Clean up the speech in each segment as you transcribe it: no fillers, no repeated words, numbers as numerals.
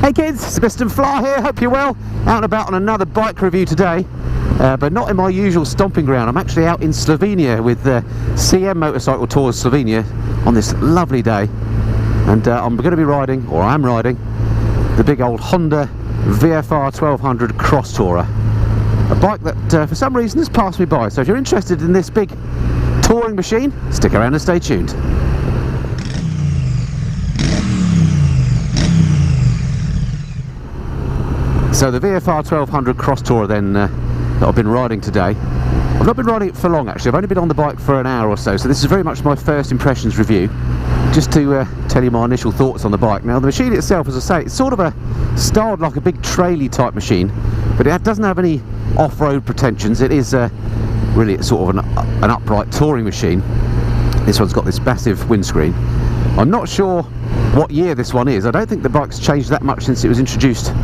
Hey kids, it's Mr. Fly here, hope you're well. Out and about on another bike review today, but not in my usual stomping ground. I'm actually out in Slovenia with CM Motorcycle Tours Slovenia on this lovely day. And I'm going to be riding, or I am riding, the big old Honda VFR1200 Crosstourer. A bike that for some reason has passed me by. So if you're interested in this big touring machine, stick around and stay tuned. So the VFR1200 Crosstourer then that I've been riding today. I've not been riding it for long actually, I've only been on the bike for an hour or so, so this is very much my first impressions review, just to tell you my initial thoughts on the bike. Now the machine itself, as I say, it's sort of styled like a big traily type machine, but it doesn't have any off-road pretensions. It is really sort of an upright touring machine. This one's got this massive windscreen. I'm not sure what year this one is. I don't think the bike's changed that much since it was introduced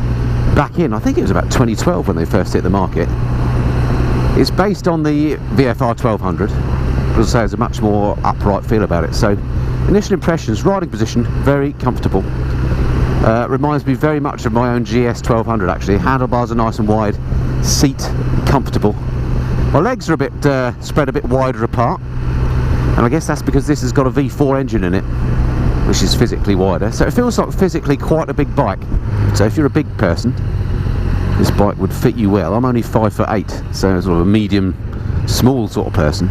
back in, I think it was about 2012 when they first hit the market. It's based on the VFR1200, but as I say, there's a much more upright feel about it. So initial impressions: riding position, very comfortable. Reminds me very much of my own GS1200 actually. Handlebars are nice and wide, seat comfortable. My legs are a bit spread a bit wider apart, and I guess that's because this has got a V4 engine in it, which is physically wider, so it feels like physically quite a big bike. So if you're a big person, this bike would fit you well. I'm only 5'8", so sort of a medium small sort of person,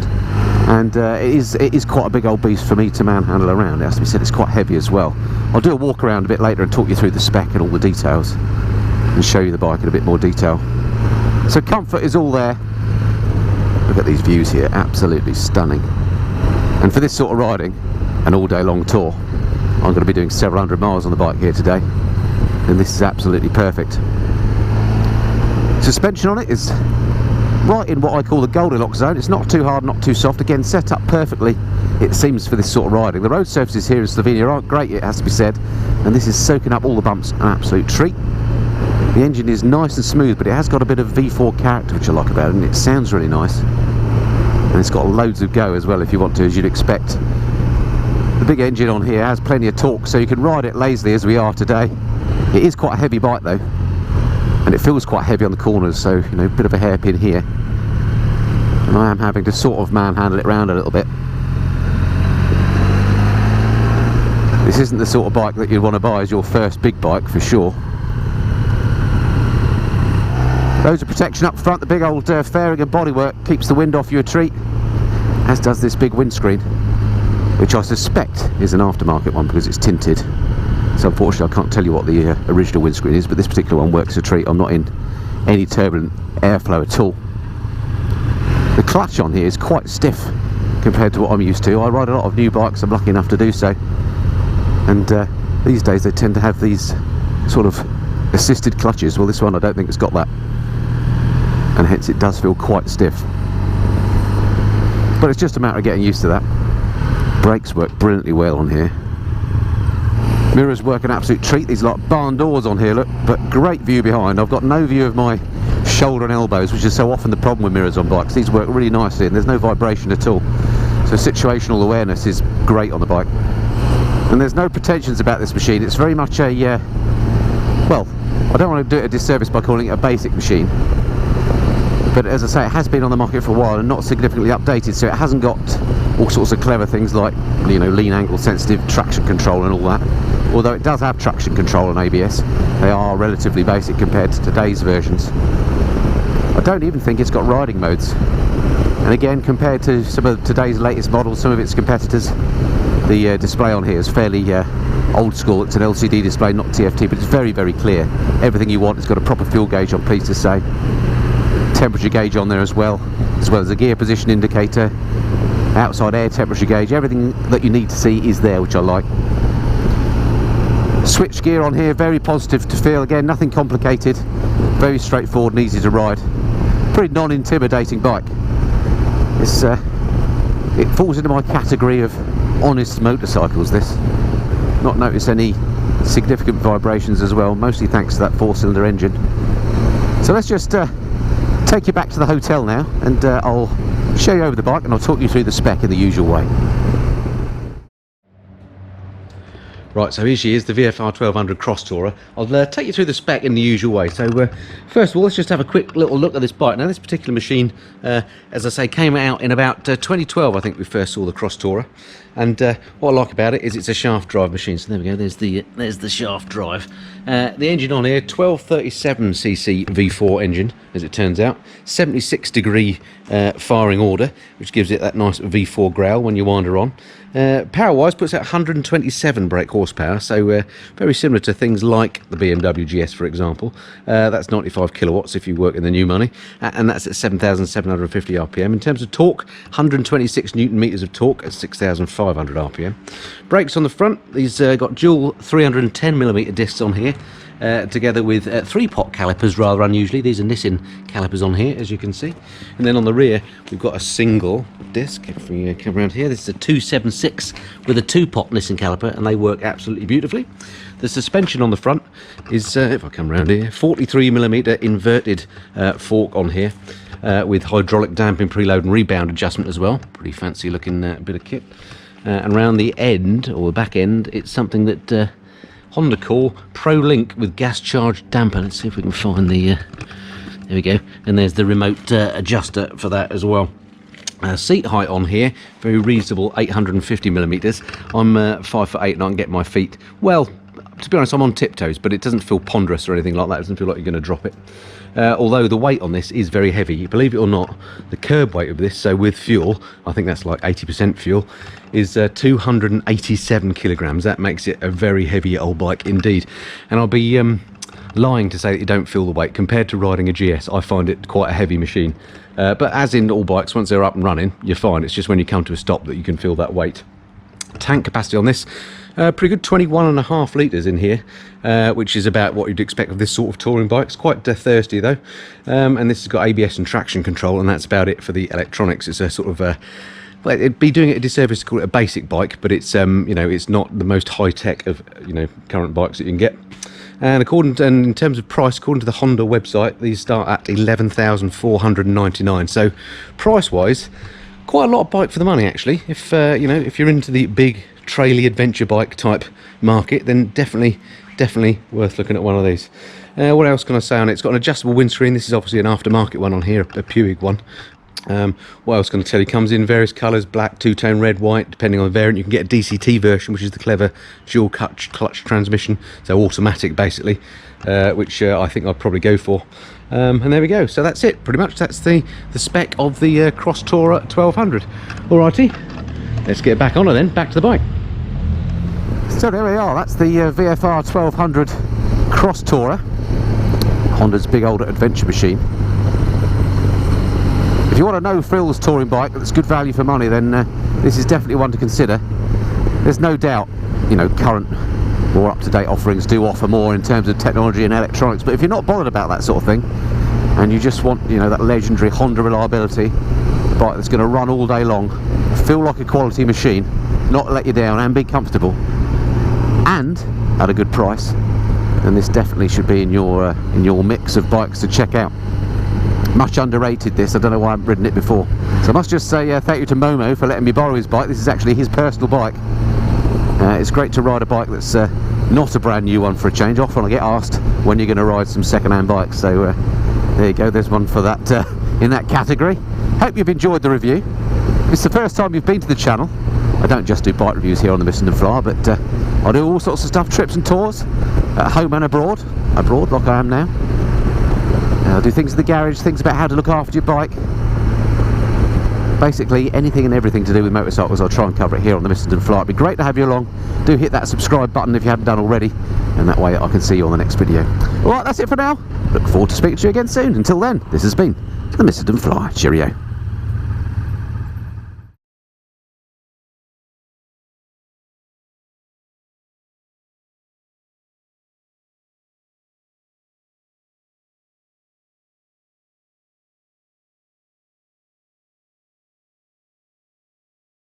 and it is quite a big old beast for me to manhandle around. It has to be said, it's quite heavy as well. I'll do a walk around a bit later and talk you through the spec and all the details and show you the bike in a bit more detail. So comfort is all there. Look at these views here, absolutely stunning. And for this sort of riding, an all day long tour, I'm going to be doing several hundred miles on the bike here today, and this is absolutely perfect. Suspension on it is right in what I call the Goldilocks zone. It's not too hard, not too soft. Again, set up perfectly, it seems, for this sort of riding. The road surfaces here in Slovenia aren't great, it has to be said, and this is soaking up all the bumps, an absolute treat. The engine is nice and smooth, but it has got a bit of V4 character, which I like about it, and it sounds really nice. And it's got loads of go as well, if you want to, as you'd expect. The big engine on here has plenty of torque, so you can ride it lazily as we are today. It is quite a heavy bike though, and it feels quite heavy on the corners, so you know, a bit of a hairpin here. And I am having to sort of manhandle it around a little bit. This isn't the sort of bike that you'd want to buy as your first big bike, for sure. Loads of protection up front. The big old fairing and bodywork keeps the wind off you a treat, as does this big windscreen, which I suspect is an aftermarket one because it's tinted. So unfortunately I can't tell you what the original windscreen is, but this particular one works a treat. I'm not in any turbulent airflow at all. The clutch on here is quite stiff compared to what I'm used to. I ride a lot of new bikes, I'm lucky enough to do so, and these days they tend to have these sort of assisted clutches. Well, this one I don't think it's got that, and hence it does feel quite stiff. But it's just a matter of getting used to that. Brakes work brilliantly well on here. Mirrors work an absolute treat. These are like barn doors on here, look, but great view behind. I've got no view of my shoulder and elbows, which is so often the problem with mirrors on bikes. These work really nicely and there's no vibration at all. So situational awareness is great on the bike. And there's no pretensions about this machine. It's very much a, well, I don't want to do it a disservice by calling it a basic machine. But as I say, it has been on the market for a while and not significantly updated, so it hasn't got all sorts of clever things like, you know, lean angle sensitive traction control and all that. Although it does have traction control and ABS, they are relatively basic compared to today's versions. I don't even think it's got riding modes. And again, compared to some of today's latest models, some of its competitors, the display on here is fairly old school. It's an LCD display, not TFT, but it's very, very clear. Everything you want. It's got a proper fuel gauge, I'm pleased to say. Temperature gauge on there as well as a gear position indicator, outside air temperature gauge. Everything that you need to see is there, which I like. Switch gear on here, very positive to feel. Again, nothing complicated, very straightforward and easy to ride. Pretty non-intimidating bike. It's it falls into my category of honest motorcycles, this. Not notice any significant vibrations as well, mostly thanks to that 4-cylinder engine. So let's just take you back to the hotel now, and I'll show you over the bike and I'll talk you through the spec in the usual way. Right, so here she is, the VFR1200 Crosstourer. I'll take you through the spec in the usual way. So first of all, let's just have a quick little look at this bike. Now this particular machine, as I say, came out in about 2012, I think we first saw the Crosstourer. And what I like about it is it's a shaft drive machine. So there we go, there's the shaft drive. The engine on here, 1237cc V4 engine, as it turns out. 76 degree firing order, which gives it that nice V4 growl when you wind her on. Power-wise, puts out 127 brake horsepower, so very similar to things like the BMW GS, for example. That's 95 kilowatts if you work in the new money, and that's at 7,750 RPM. In terms of torque, 126 newton meters of torque at 6,500 RPM. Brakes on the front, these got dual 310mm discs on here, together with 3-pot calipers, rather unusually. These are Nissin calipers on here, as you can see. And then on the rear, we've got a single disc. If we come around here, this is a 276 with a 2-pot Nissin caliper, and they work absolutely beautifully. The suspension on the front is, if I come around here, 43mm inverted fork on here, with hydraulic damping, preload and rebound adjustment as well. Pretty fancy looking bit of kit. And around the end, or the back end, it's something that Honda call Pro Link with gas charged damper. Let's see if we can find the there we go, and there's the remote adjuster for that as well. Seat height on here, very reasonable, 850mm. I'm 5'8" and I can get my feet, well, to be honest, I'm on tiptoes, but it doesn't feel ponderous or anything like that. It doesn't feel like you're going to drop it. Although the weight on this is very heavy. Believe it or not, the curb weight of this, so with fuel, I think that's like 80% fuel, is 287 kilograms. That makes it a very heavy old bike indeed. And I'll be lying to say that you don't feel the weight. Compared to riding a GS, I find it quite a heavy machine. But as in all bikes, once they're up and running, you're fine. It's just when you come to a stop that you can feel that weight. Tank capacity on this, pretty good, 21.5 litres in here, which is about what you'd expect of this sort of touring bike. It's quite thirsty though, and this has got ABS and traction control, and that's about it for the electronics. It's a sort of well, it'd be doing it a disservice to call it a basic bike, but it's you know, it's not the most high tech of, you know, current bikes that you can get. And in terms of price, according to the Honda website, these start at 11,499. So price wise, quite a lot of bike for the money actually. If you know, if you're into the big traily adventure bike type market, then definitely worth looking at one of these. What else can I say on it? It's got an adjustable windscreen. This is obviously an aftermarket one on here, a Puig one. What else can I tell you? Comes in various colours, black, two-tone, red, white, depending on the variant. You can get a DCT version, which is the clever dual clutch transmission, so automatic basically, which I think I'd probably go for. And there we go. So that's it, pretty much. That's the spec of the Crosstourer 1200. Alrighty, let's get back on it then. Back to the bike. So there we are. That's the VFR 1200 Crosstourer, Honda's big old adventure machine. If you want a no-frills touring bike that's good value for money, then this is definitely one to consider. There's no doubt, you know, current, more up-to-date offerings do offer more in terms of technology and electronics, but if you're not bothered about that sort of thing, and you just want, you know, that legendary Honda reliability, a bike that's going to run all day long, feel like a quality machine, not let you down, and be comfortable, and at a good price, then this definitely should be in your mix of bikes to check out. Much underrated this. I don't know why I haven't ridden it before. So I must just say thank you to Momo for letting me borrow his bike. This is actually his personal bike. It's great to ride a bike that's not a brand new one for a change. Often I get asked when you're going to ride some second-hand bikes. So there you go, there's one for that in that category. Hope you've enjoyed the review. If it's the first time you've been to the channel, I don't just do bike reviews here on the Missing and Flyer, but I do all sorts of stuff, trips and tours, at home and abroad like I am now. I'll do things in the garage, things about how to look after your bike. Basically anything and everything to do with motorcycles, I'll try and cover it here on the Missing and Flyer. It'd be great to have you along. Do hit that subscribe button if you haven't done already, and that way I can see you on the next video. Alright, that's it for now. Look forward to speaking to you again soon. Until then, this has been the Missing and Flyer. Cheerio.